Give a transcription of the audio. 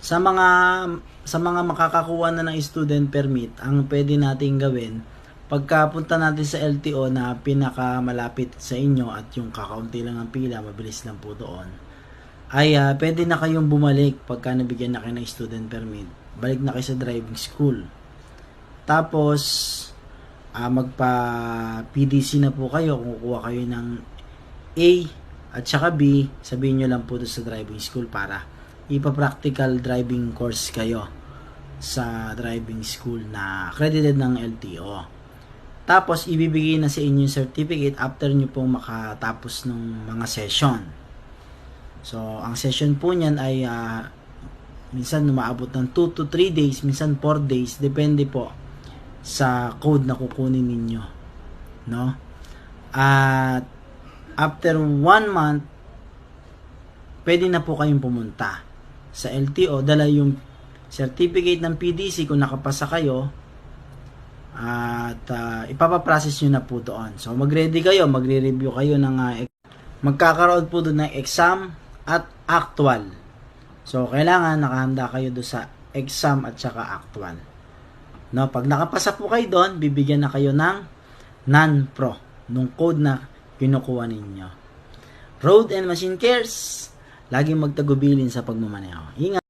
Sa mga makakakuha na ng student permit, ang pwede nating gawin pagkapunta natin sa LTO na pinakamalapit sa inyo at yung kakaunti lang ang pila, mabilis lang po doon, ay pwede na kayong bumalik pagka nabigyan na kayo ng student permit. Balik na kayo sa driving school. Tapos, magpa PDC na po kayo kung kukuha kayo ng A at saka B, sabihin nyo lang po doon sa driving school para ipa-practical driving course kayo sa driving school na accredited ng LTO. Tapos, ibibigay na sa inyo yung certificate after nyo pong makatapos ng mga session. So, ang session po niyan ay minsan umaabot ng 2 to 3 days, minsan 4 days, depende po sa code na kukunin ninyo. No? At after 1 month, pwede na po kayong pumunta sa LTO, dala yung certificate ng PDC kung nakapasa kayo, at ipapaprocess nyo na po doon. So mag-ready kayo, magre-review kayo ng magkakaroon po doon ng exam at actual. So kailangan nakahanda kayo doon sa exam at saka actual. No, pag nakapasa po kayo doon, bibigyan na kayo ng non-pro nung code na kinukuha ninyo. Road and Machine Cares, laging magtagubilin sa pagmamaneho. Ingat.